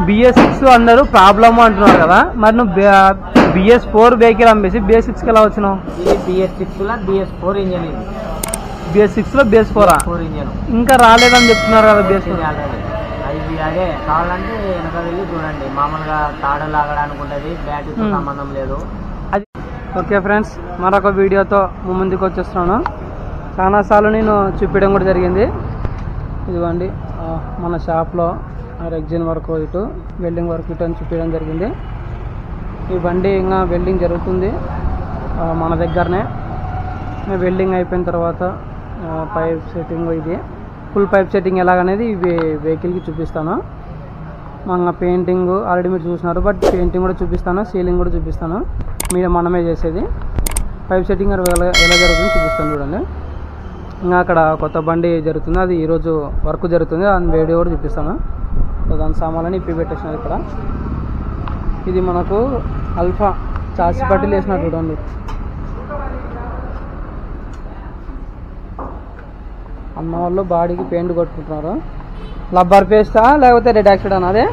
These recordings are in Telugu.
BS6 అందరూ ప్రాబ్లమ్ అంటున్నారు కదా, మరి నువ్వు BS4 వెహికల్ అమ్మేసి BS6 ఎలా వచ్చినావు? ఇది BS6 లో BS4 ఇంజన్, ఇది BS6 లో BS4 ఇంజన్ ఇంకా రాలేదని చెప్తున్నారు కదా. BS4 అది అదే కావాలంటే వెనక వెళ్ళి చూడండి, మామూలుగా తాడలు లాగడానికి ఉంటుంది, బ్యాటరీతో సంబంధం లేదు అది. ఓకే ఫ్రెండ్స్, మరొక వీడియోతో ముందుకు వచ్చేస్తున్నాను. చాలాసార్లు నేను చూపించడం కూడా జరిగింది. ఇదిగోండి మన షాప్లో రెగ్జిన్ వర్క్ ఇటు, వెల్డింగ్ వర్క్ ఇటు అని చూపించడం జరిగింది. ఈ బండి ఇంకా వెల్డింగ్ జరుగుతుంది మన దగ్గరనే. వెల్డింగ్ అయిపోయిన తర్వాత పైప్ సెట్టింగ్, ఇది ఫుల్ పైప్ సెట్టింగ్ ఎలాగనేది ఈ వెహికల్కి చూపిస్తాను. మన పెయింటింగ్ ఆల్రెడీ మీరు చూసినారు, బట్ పెయింటింగ్ కూడా చూపిస్తాను, సీలింగ్ కూడా చూపిస్తాను. మనమే చేసేది. పైప్ సెట్టింగ్ ఎలా జరుగుతుందో చూపిస్తాను చూడండి. ఇంకా అక్కడ కొత్త బండి జరుగుతుంది, అది ఈరోజు వర్క్ జరుగుతుంది, దాని వీడియో కూడా చూపిస్తాను. సో దాని సామాన్లని ఇప్పి పెట్టేసినారు ఇక్కడ. ఇది మనకు అల్ఫా చాసి పట్టీలు వేసినారు చూడండి. అన్న వాళ్ళు బాడీకి పెయింట్ కొట్టుకుంటున్నారు. లబ్బర్ పేస్టా లేకపోతే రెడ్ యాక్సిడ్ అన్న? అదే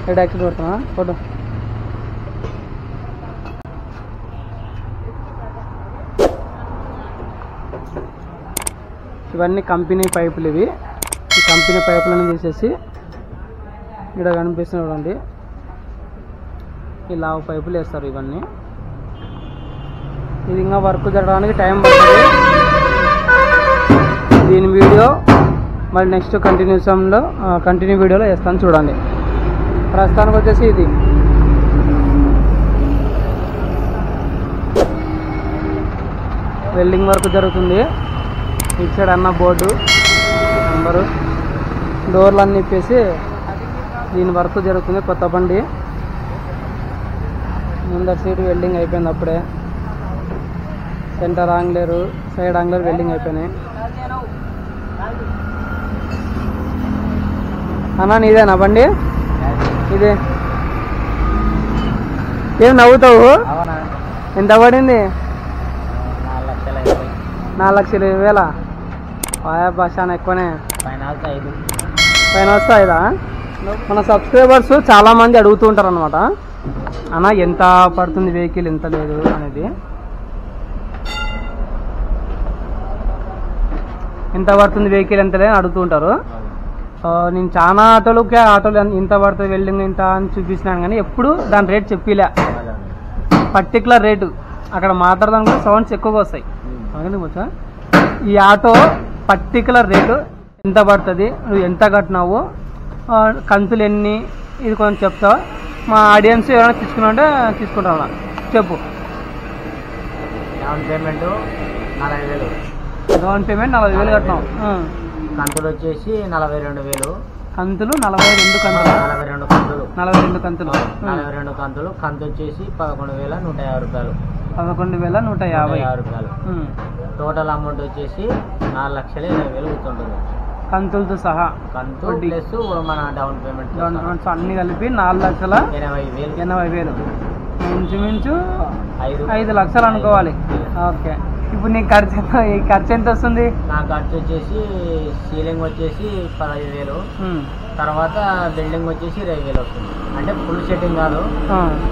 రెడ్ యాక్సిడ్ కొడుతున్నా ఫోటో. ఇవన్నీ కంపెనీ పైపులు. ఇవి ఈ కంపెనీ పైపులను తీసేసి ఇక్కడ కనిపిస్తుంది చూడండి, ఈ లావు పైపులు వేస్తారు ఇవన్నీ. ఇది ఇంకా వర్క్ జరగడానికి టైం పడుతుంది. దీని వీడియో మరి నెక్స్ట్ కంటిన్యూ వీడియోలో వేస్తాను చూడండి. ప్రస్తుతానికి వచ్చేసి ఇది వెల్డింగ్ వర్క్ జరుగుతుంది. ఇటు సైడ్ అన్న బోర్డు నెంబరు, డోర్లు అన్నీ ఇప్పేసి దీని వర్క్ జరుగుతుంది. కొత్త బండి ముందర సీటు వెల్డింగ్ అయిపోయింది అప్పుడే. సెంటర్ ఆంగ్లేరు, సైడ్ ఆంగ్లేరు వెల్డింగ్ అయిపోయినాయి. అన్నా నీదేనా బండి? ఇదే. ఏం నవ్వుతావు? ఎంత పడింది? 4,20,000. చాలా ఎక్కువనే. పైన వస్తే 5. మన సబ్స్క్రైబర్స్ చాలా మంది అడుగుతూ ఉంటారు అనమాట, అన్న ఎంత పడుతుంది వెహికల్, ఎంత లేదు అనేది. ఎంత పడుతుంది వెహికల్ ఎంత లేదు అడుగుతూ ఉంటారు. నేను చాలా ఆటోలు ఇంత పడుతుంది వెల్డింగ్ ఇంత అని చూపిస్తున్నాను, కానీ ఎప్పుడు దాని రేట్ చెప్పిలే, పర్టికులర్ రేటు. అక్కడ మాట్లాడదాం కూడా సౌండ్స్ ఎక్కువగా వస్తాయి. వచ్చా ఈ ఆటో పర్టికులర్ రేటు ఎంత పడుతుంది, నువ్వు ఎంత కట్టినావు, కంతులు ఎన్ని, ఇది కొంచెం చెప్తావా? మా ఆడియన్స్ ఎవరైనా తీసుకున్నాంటే తీసుకుంటావా చెప్పు. Down payment 40,000. Down payment 40,000 కట్టినావు. కంతులు వచ్చేసి 42,000. కంతులు 42 కంతులు. 42 కంతులు. కంతు వచ్చేసి 11,150 రూపాయలు. 11,150 రూపాయలు. టోటల్ అమౌంట్ వచ్చేసి 4,20,000 కూర్చుంటుంది కంతులతో సహా. కంతు ప్లస్ మన డౌన్ పేమెంట్ అన్ని కలిపి 4,80,000. ఇంచుమించు 5 లక్షలు అనుకోవాలి. ఓకే, ఇప్పుడు నీ ఖర్చు ఎంత వస్తుంది? నా ఖర్చు వచ్చేసి సీలింగ్ వచ్చేసి 15,000, తర్వాత బిల్డింగ్ వచ్చేసి 20,000 వస్తుంది. అంటే ఫుల్ సెట్టింగ్ కాదు,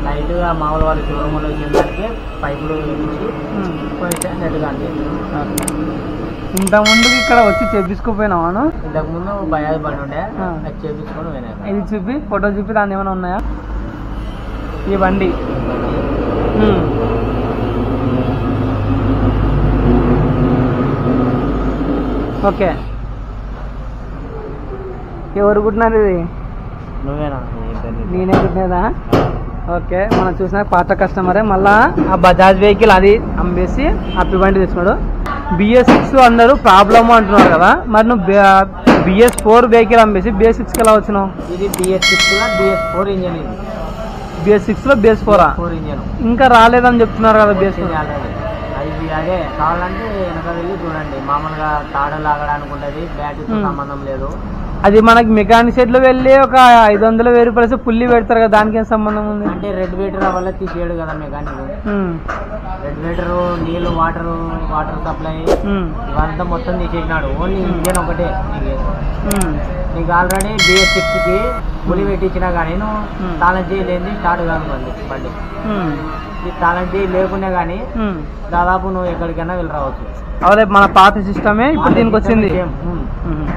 లైట్ గా మామూలు వాళ్ళు షోరూమ్లో వచ్చిన దానికి పైపులు కొంచెం నెట్గా అంతే. ఇంతకుముందు ఇక్కడ వచ్చి చేపించుకోపోయినావాను? ఇంతకుముందు బయాజ్ బండి ఉండే, అది చేపించుకొని పోయినా. ఇది చూపి ఫోటో చూపి దాన్ని ఏమైనా ఉన్నాయా? ఈ బండి ఓకే. ఎవరు కుట్టినారు ఇది? నువ్వేనా? నేనే కుట్టినదా? ఓకే, మనం చూసిన పాత కస్టమరే మళ్ళా ఆ బజాజ్ వెహికల్ అది అమ్మేసి హ్యాపీ బండి తీసుకున్నాడు. BS6 అందరూ ప్రాబ్లమ్ అంటున్నారు కదా, మరి నువ్వు BS4 వెహికల్ అమ్మేసి BS6 ఎలా వచ్చినావు? ఇది BS6 లో BS4 ఇంజన్, ఇది BS6 లో BS4 ఇంజన్ ఇంకా రాలేదని చెప్తున్నారు కదా. BS4 అది అదే కావాలంటే వెనక వెళ్ళి చూడండి, మామూలుగా తాడలు లాగడానికి ఉంటుంది, బ్యాటరీతో సంబంధం లేదు అది మనకి మెకానిక్ షెడ్ లో వెళ్ళి ఒక 500-1000 రూపాయలు పుల్లి పెడతారు కదా, దానికి ఏం సంబంధం ఉంది? అంటే రెడ్ మీటర్ వల్ల తీసేయడు కదా మెకానిక్. రెడ్ మీటర్ నీళ్ళు వాటర్ సప్లై ఇవంతా మొత్తం తీసేసినాడు. ఓన్లీ ఇంజన్ ఒకటే. నీకు ఆల్రెడీ BS6 కి పులి పెట్టించినా కానీ నువ్వు తాళం చేయలేని స్టార్ట్ కాదు బండి. ఈ తాళం చేయి లేకున్నా కానీ దాదాపు నువ్వు ఎక్కడికైనా వెళ్ళి రావచ్చు. అదే మన పాత సిస్టమే ఇప్పుడు దీనికి వచ్చింది.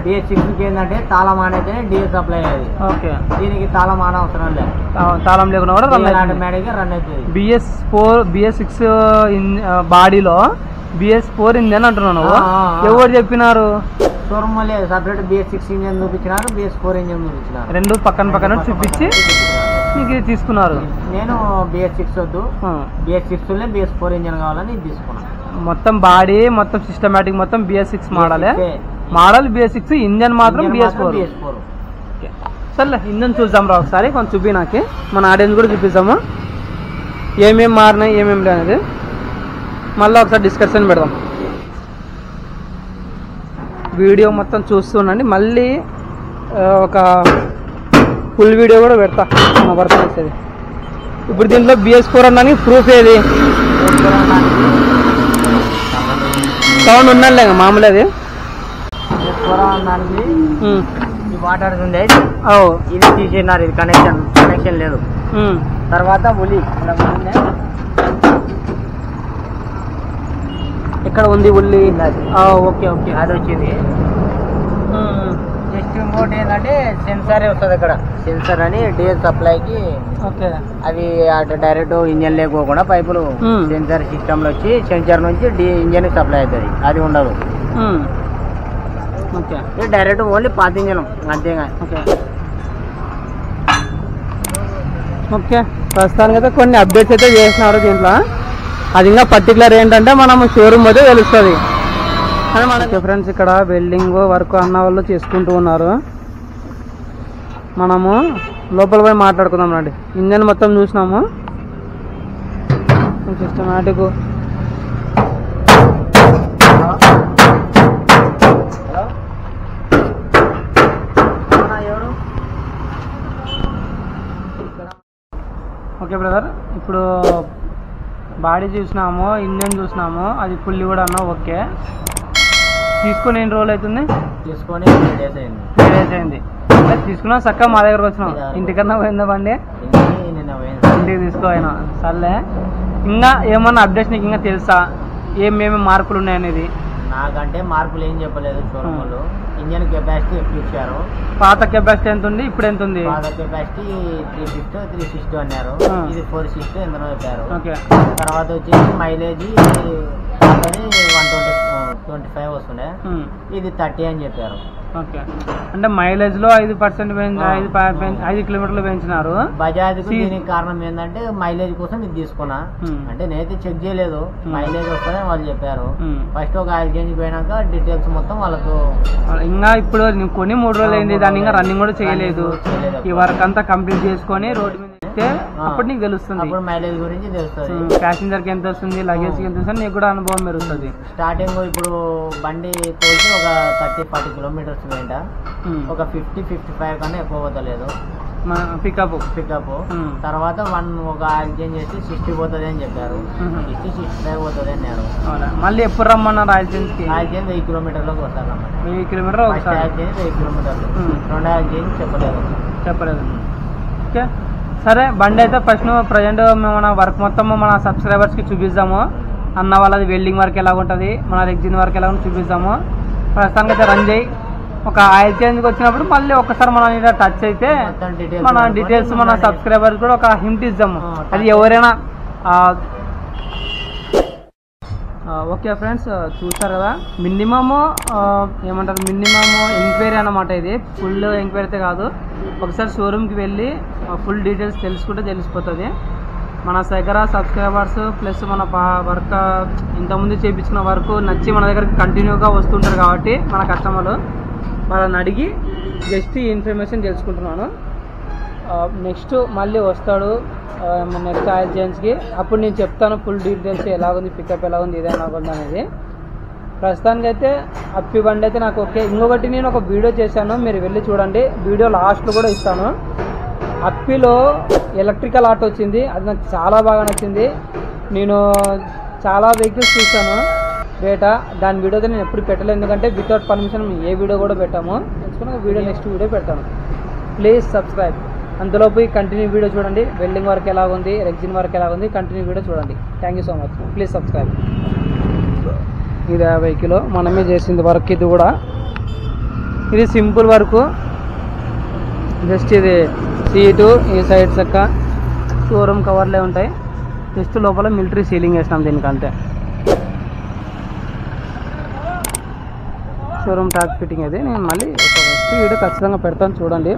BS6 కి ఏంటంటే తాళం ఆనైతేనే DS సప్లై అయ్యేది. ఓకే, దీనికి తాళం ఆన అవసరం లేదు. తాళం లేకుండా కూడా ఆటోమేటిక్ గా రన్ అవుతుంది. BS6 బాడీలో BS4 ఇంజన్ అంటున్నాను. ఎవరు చెప్పినారు? షోరూమ్ లేదు, సపరేట్ BS6 ఇంజన్ చూపించినారు, BS4 ఇంజన్ చూపించినారు. రెండు పక్కన చూపించి మీకు తీసుకున్నారు. నేను BS6 వద్దు, BS6 BS4 ఇంజన్ కావాలని తీసుకున్నాను. మొత్తం బాడీ మొత్తం సిస్టమేటిక్ మొత్తం BS6 మోడల్ BS6, ఇంజన్ మాత్రం BS4. సర్లే ఇంజన్ చూద్దాం రా ఒకసారి, కొంచెం చూపి నాకు, మన ఆడియన్స్ కూడా చూపిస్తాము ఏమేమి మారినాయి ఏమేమి లేనిది. మళ్ళీ ఒకసారి డిస్కషన్ పెడదాం. వీడియో మొత్తం చూస్తుండండి, మళ్ళీ ఒక ఫుల్ వీడియో కూడా పెడతా మన వర్క్ చేసేది. ఇప్పుడు దీంట్లో BS4 అనడానికి ప్రూఫ్ ఏది? సౌండ్ ఉన్నలే మామూలు అది వాటర్ ఉంది, ఇది తీసేసినారు. ఇది కనెక్షన్ లేదు. తర్వాత ఉలి ఎక్కడ ఉంది ఉల్లి? ఓకే ఓకే, అది వచ్చింది. నెక్స్ట్ ఇంకోటి ఏంటంటే సెన్సారే వస్తుంది అక్కడ. సెన్సార్ అని DS సప్లైకి అవి అటు డైరెక్ట్ ఇంజన్ లేకోకుండా పైపులు సెన్సార్ సిస్టమ్ లో వచ్చి సెన్సార్ నుంచి ఇంజన్ సప్లై అవుతుంది. అది ఉండదు, డైరెక్ట్ ఓన్లీ పాత ఇంజన్ అంతేగా. ఓకే, ప్రస్తుతానికి అయితే కొన్ని అప్డేట్స్ అయితే చేసినారు దీంట్లో. అది ఇంకా పర్టికులర్ ఏంటంటే మనము షోరూమ్ అయితే తెలుస్తుంది. మనకి ఫ్రెండ్స్ ఇక్కడ వెల్డింగ్ వర్క్ అన్న వాళ్ళు చేసుకుంటూ ఉన్నారు. మనము లోపల పోయి మాట్లాడుకుందాం రండి. ఇంజన్ మొత్తం చూసినాము, సిస్టమాటిక్. ఓకే బ్రదర్, ఇప్పుడు బాడీ చూసినాము, ఇంజన్ చూసినాము, అది ఫుల్లీ కూడా అన్నా ఓకే. తీసుకొని ఎన్ని రోజులు అవుతుంది? తీసుకొని 3 days అయింది. 3 days అయింది. తీసుకున్నా చక్కగా మా దగ్గరకు వచ్చినాం. ఇంటికన్నా పోయిందా బండి? ఇంటికి తీసుకోపోయినా. సర్లే, ఇంకా ఏమన్నా అప్డేట్స్ నీకు ఇంకా తెలుసా? ఏమేమి మార్పులు ఉన్నాయనేది? నాకంటే మార్పులు ఏం చెప్పలేదు షోరూమ్ వాళ్ళు. ఇంజన్ కెపాసిటీ ఎక్కువ ఇచ్చారు. పాత కెపాసిటీ ఎంత ఉంది, ఇప్పుడు ఎంత ఉంది? పాత కెపాసిటీ 360 అన్నారు, ఇది 460 ఎందులో చెప్పారు. తర్వాత వచ్చేసి మైలేజ్ 125 వస్తుండే, ఇది 30 అని చెప్పారు. ఓకే, అంటే మైలేజ్ లో 5% 5 కిలోమీటర్లు పెంచినారు. బజాజ్ దీనికి కారణం ఏంటంటే మైలేజ్ కోసం ఇది తీసుకున్నా. అంటే నేనైతే చెక్ చేయలేదు, మైలేజ్ వస్తుందని వాళ్ళు చెప్పారు. ఫస్ట్ ఒక ఆయిల్ చేంజ్ పోయినాక డీటెయిల్స్ మొత్తం వాళ్ళకు. ఇంకా ఇప్పుడు కొన్ని 3 రోజులు అయింది, దాన్ని ఇంకా రన్నింగ్ కూడా చేయలేదు. ఈ వర్క్ అంతా కంప్లీట్ చేసుకొని రోడ్డు మీద అప్పుడు నీకు తెలుస్తుంది, మైలేజ్ గురించి తెలుస్తుంది. ప్యాసింజర్ కి ఎంత వస్తుంది, లగేజ్ కి ఎంత వస్తుంది, నీకు కూడా అనుభవం పెరుగుతుంది. స్టార్టింగ్ ఇప్పుడు బండి తోసి ఒక 30-40 కిలోమీటర్స్ వెంట ఒక 50-55 కన్నా ఎక్కువ పోతలేదు పికప్. తర్వాత ఒక ఆయిల్ చేంజ్ చేసి 60 పోతుంది అని చెప్పారు. 60-65 పోతుంది అన్నారు. మళ్ళీ ఎప్పుడు రమ్మన్నారు ఆయిల్ చేంజ్ కి? ఆయిల్ చేంజ్ 1000 కిలోమీటర్లకు వస్తారు. 1000 కిలోమీటర్ ఆయిల్ చేంజ్ 1000 కిలోమీటర్లు, 2 ఆయిల్ చేంజ్ చెప్పలేదు. ఓకే సరే, బండి అయితే ఫస్ట్ ప్రజెంట్ మన వర్క్ మొత్తం మన సబ్స్క్రైబర్స్ కి చూపిస్తాము. అన్న వాళ్ళది వెల్డింగ్ వర్క్ ఎలా ఉంటుంది, మన రెగ్జిన్ వర్క్ ఎలా ఉంటుంది చూపిస్తాము. ప్రస్తుతానికి అయితే రన్ చేయి. ఒక ఆయిల్ చేంజ్కి వచ్చినప్పుడు మళ్ళీ ఒకసారి మనం ఇలా టచ్ అయితే మన డీటెయిల్స్ మన సబ్స్క్రైబర్స్ కూడా ఒక హింట్ ఇద్దాము. అది ఎవరైనా. ఓకే ఫ్రెండ్స్, చూస్తారు కదా, మినిమము ఏమంటారు, మినిమము ఎంక్వైరీ అన్నమాట. ఇది ఫుల్ ఎంక్వైరీ అయితే కాదు. ఒకసారి షోరూమ్కి వెళ్ళి ఫుల్ డీటెయిల్స్ తెలుసుకుంటే తెలిసిపోతుంది. మన దగ్గర సబ్స్క్రైబర్స్ ప్లస్ మన వర్క్ ఇంతకుముందు చేయించుకున్న వర్క్ నచ్చి మన దగ్గరికి కంటిన్యూగా వస్తుంటారు కాబట్టి మన కస్టమర్లు వాళ్ళని అడిగి జస్ట్ ఈ ఇన్ఫర్మేషన్ తెలుసుకుంటున్నాను. నెక్స్ట్ మళ్ళీ వస్తాడు నెక్స్ట్ ఆయిల్ చేంజ్కి, అప్పుడు నేను చెప్తాను ఫుల్ డీటెయిల్స్ ఎలా ఉంది, పికప్ ఎలా ఉంది, ఇదేనా ఉంది అనేది. ప్రస్తుతానికి అయితే అప్పి బండి అయితే నాకు ఓకే. ఇంకొకటి నేను ఒక వీడియో చేశాను, మీరు వెళ్ళి చూడండి, వీడియో లాస్ట్లో కూడా ఇస్తాను. అప్పిలో ఎలక్ట్రికల్ ఆటో వచ్చింది, అది నాకు చాలా బాగా నచ్చింది. నేను చాలా వెహికల్స్ చూసాను బయట, దాని వీడియో అయితే నేను ఎప్పుడు పెట్టలేదు, ఎందుకంటే వితౌట్ పర్మిషన్ ఏ వీడియో కూడా పెట్టాము. తెలుసుకుని వీడియో నెక్స్ట్ వీడియో పెడతాను. Please subscribe. అందులోపు కంటిన్యూ వీడియో చూడండి, వెల్డింగ్ వర్క్ ఎలా ఉంది, రెగ్జిన్ వర్క్ ఎలా ఉంది, కంటిన్యూ వీడియో చూడండి. Thank you so much. Please subscribe. ఇది 50 కిలో మనమే చేసింది వర్క్. ఇది కూడా ఇది సింపుల్ వర్క్, జస్ట్ ఇది సీటు, ఈ సైడ్ చక్క, షోరూమ్ కవర్లే ఉంటాయి. జస్ట్ లోపల మిలిటరీ సీలింగ్ వేసినాం దీనికి అంతే. షోరూమ్ ట్యాక్ ఫిట్టింగ్ అది. నేను మళ్ళీ ఫస్ట్ వీడియో ఖచ్చితంగా పెడతాను, చూడండి.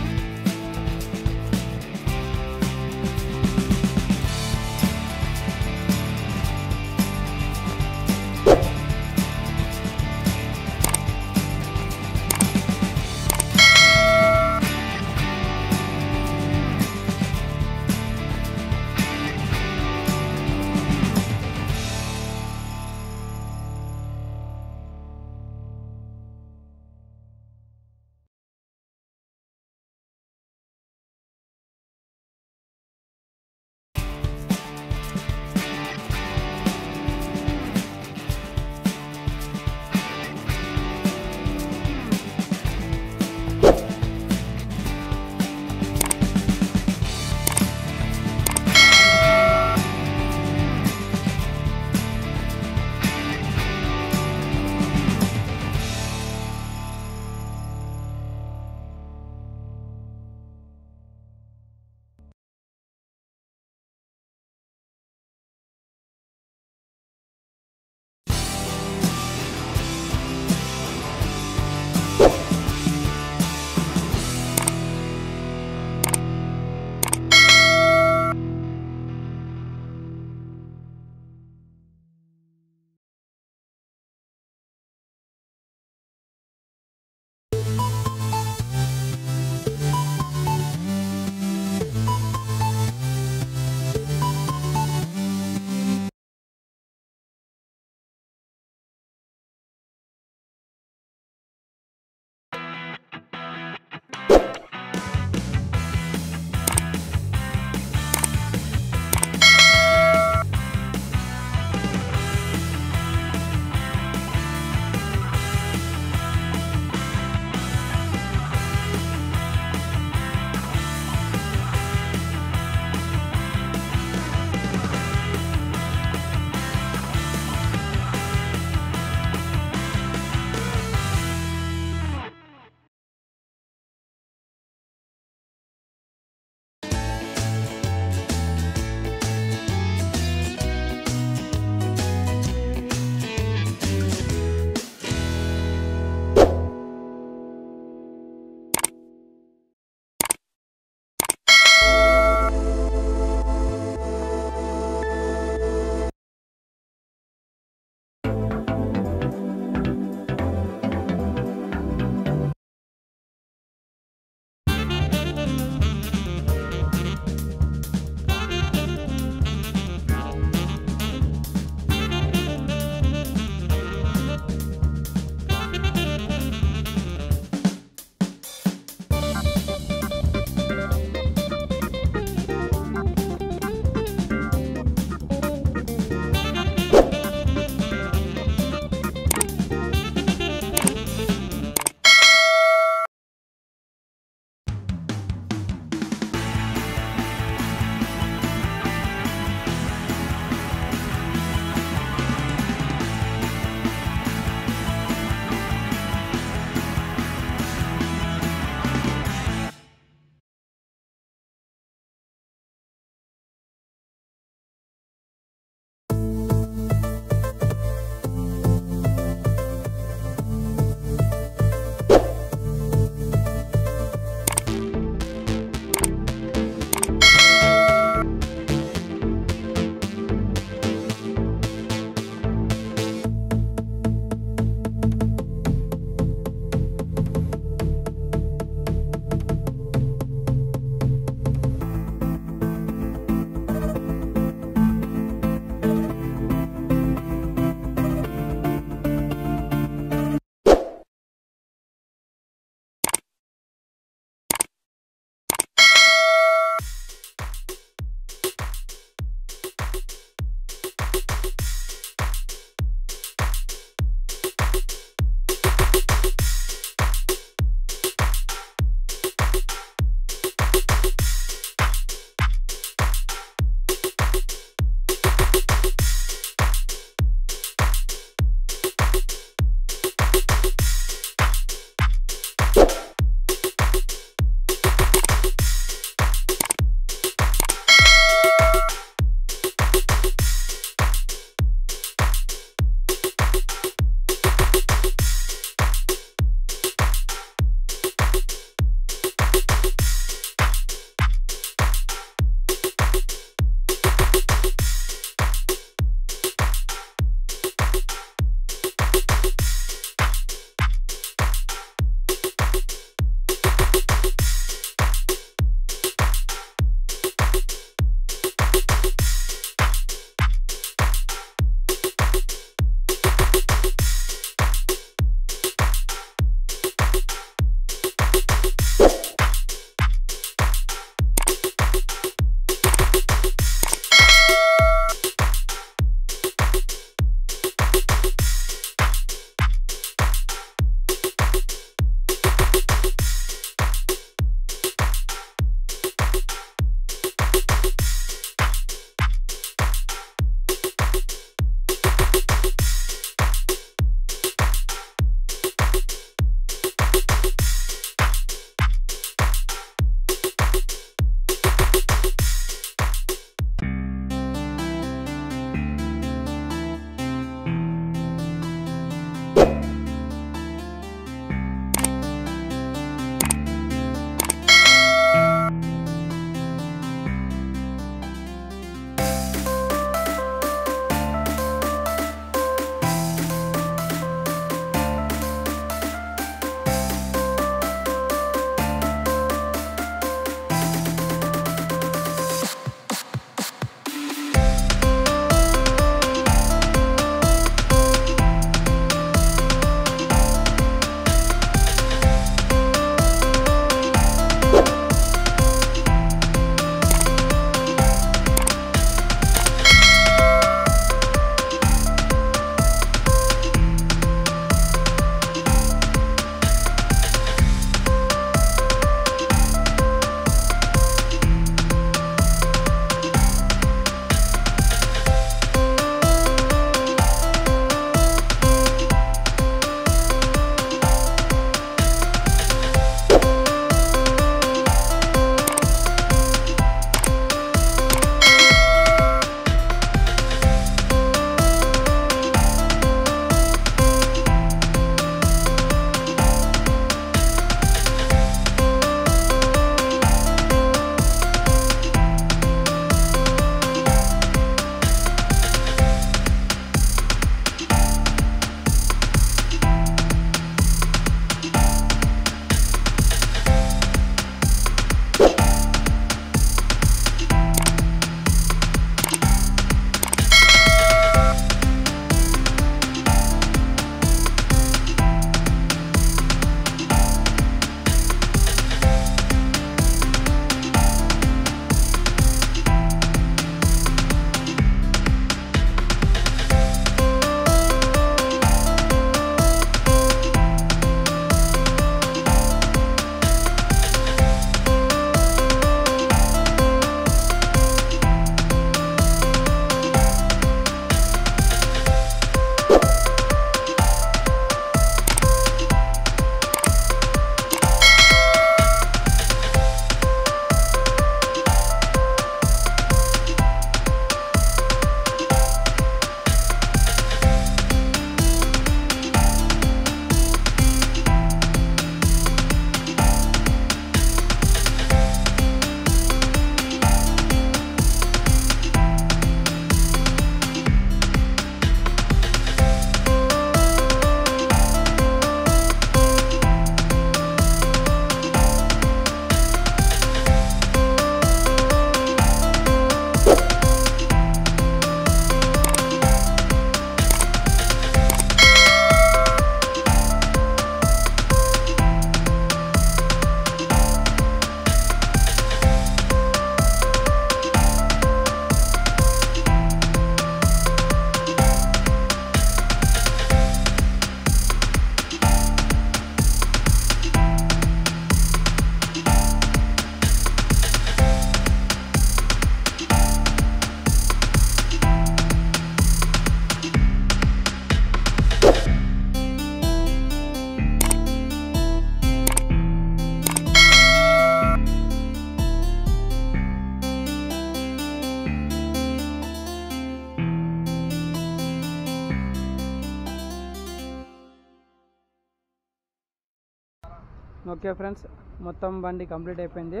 ఓకే ఫ్రెండ్స్, మొత్తం బండి కంప్లీట్ అయిపోయింది.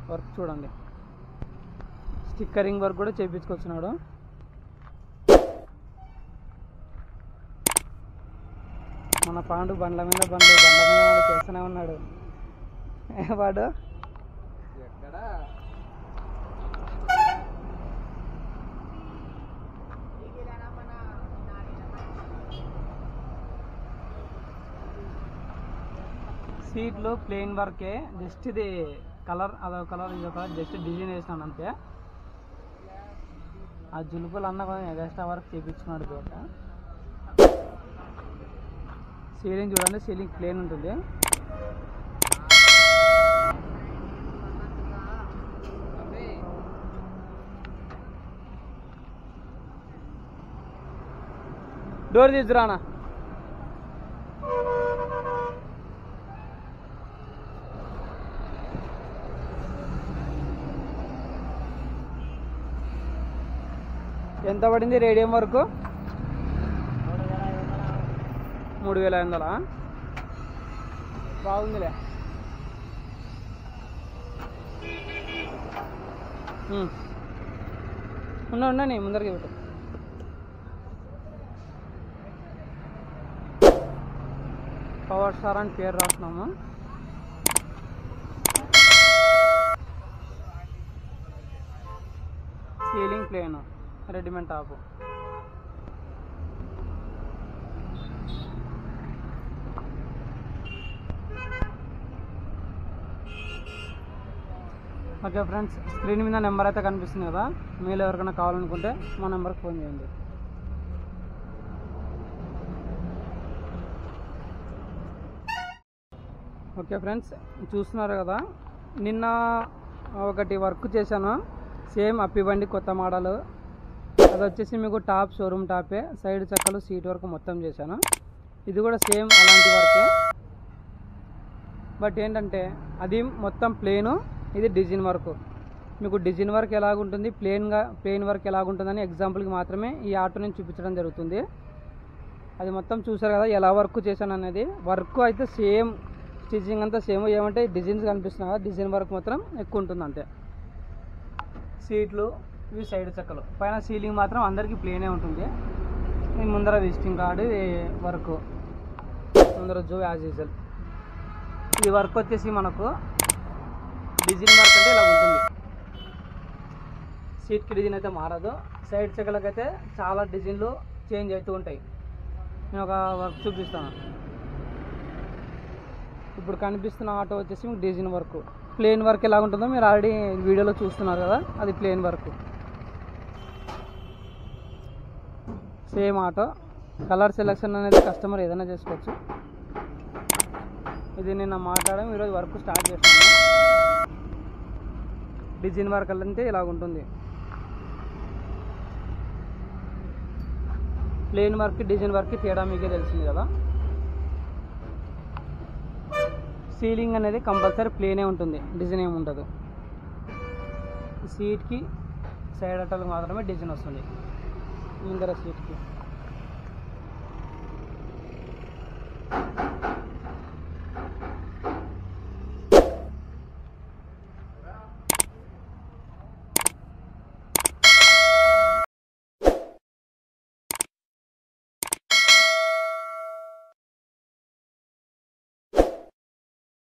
వర్క్ చూడండి, స్టిక్కరింగ్ వర్క్ కూడా చేయించుకొచ్చినాడు. మన పాండు బండ్ల మీద వాడు చేస్తూనే ఉన్నాడు. వాడు సీట్లు ప్లెయిన్ వర్కే, జస్ట్ ఇది కలర్ అదొక కలర్ ఇదొక కలర్, జస్ట్ డిజైన్ వేసినాను అంతే. ఆ జులుపులు అన్న కొంచెం ఎక్స్ట్రా వర్క్ చేయించుకున్నాడు బయట. సీలింగ్ చూడండి, సీలింగ్ ప్లేన్ ఉంటుంది. డోర్ తీసుకురానా. ఎంత పడింది రేడియం వరకు? 3,500. బాగుందిలే. ఉండండి, ముందరికి పెట్టు. పవర్ స్టార్ అని పేరు రాస్తున్నాము. Ceiling plain, readymade top. Okay friends, screen మీద నెంబర్ అయితే కనిపిస్తుంది కదా, మీరు ఎవరికైనా కావాలనుకుంటే మా నెంబర్కి ఫోన్ చేయండి. ఓకే ఫ్రెండ్స్, చూస్తున్నారు కదా, నిన్న ఒకటి వర్క్ చేశాను, సేమ్ అప్పి బండి కొత్త మోడల్. అది వచ్చేసి మీకు టాప్ షోరూమ్ టాపే, సైడ్ చెక్కలు సీట్ వరకు మొత్తం చేశాను. ఇది కూడా సేమ్ అలాంటి వర్కే, బట్ ఏంటంటే అది మొత్తం ప్లేను, ఇది డిజైన్ వర్క్. మీకు డిజైన్ వర్క్ ఎలాగుంటుంది, ప్లెయిన్ వర్క్ ఎలాగుంటుందని ఎగ్జాంపుల్కి మాత్రమే ఈ ఆటోని చూపించడం జరుగుతుంది. అది మొత్తం చూసారు కదా ఎలా వర్క్ చేశాను అనేది. వర్క్ అయితే సేమ్, స్టిచ్చింగ్ అంతా సేమ్, ఏమంటే డిజైన్స్ కనిపిస్తున్నాయి కదా, డిజైన్ వర్క్ మాత్రం ఎక్కువ ఉంటుంది అంతే. సీట్లు ఇవి సైడ్ చెక్కలు, పైన సీలింగ్ మాత్రం అందరికీ ప్లేనే ఉంటుంది. ముందర విజిటింగ్ కార్డు వర్క్, ముందర జో యాజ్ యూజువల్. ఈ వర్క్ వచ్చేసి మనకు డిజైన్ వర్క్ అంటే ఇలా ఉంటుంది. సీట్కి డిజైన్ అయితే మారదు, సైడ్ చెక్కలకైతే చాలా డిజైన్లు చేంజ్ అవుతూ ఉంటాయి. నేను ఒక వర్క్ చూపిస్తాను. ఇప్పుడు కనిపిస్తున్న ఆటో వచ్చేసి మీకు డిజైన్ వర్క్. ప్లేన్ వర్క్ ఎలా ఉంటుందో మీరు ఆల్రెడీ వీడియోలో చూస్తున్నారు కదా, అది plain work. Same auto. Colour selection అనేది కస్టమర్ ఏదైనా చేసుకోవచ్చు. ఇది నిన్న మాట్లాడడం, ఈరోజు వర్క్ స్టార్ట్ చేస్తున్నాను. డిజైన్ వర్క్ అంటే ఇలా ఉంటుంది. ప్లేన్ వర్క్ డిజైన్ వర్క్ తేడా మీకే తెలిసింది కదా. సీలింగ్ అనేది కంపల్సరీ ప్లేనే ఉంటుంది, డిజైన్ ఏమి ఉండదు. సీట్కి సైడ్ అట్టలకు మాత్రమే డిజైన్ వస్తుంది, ముందర సీట్కి.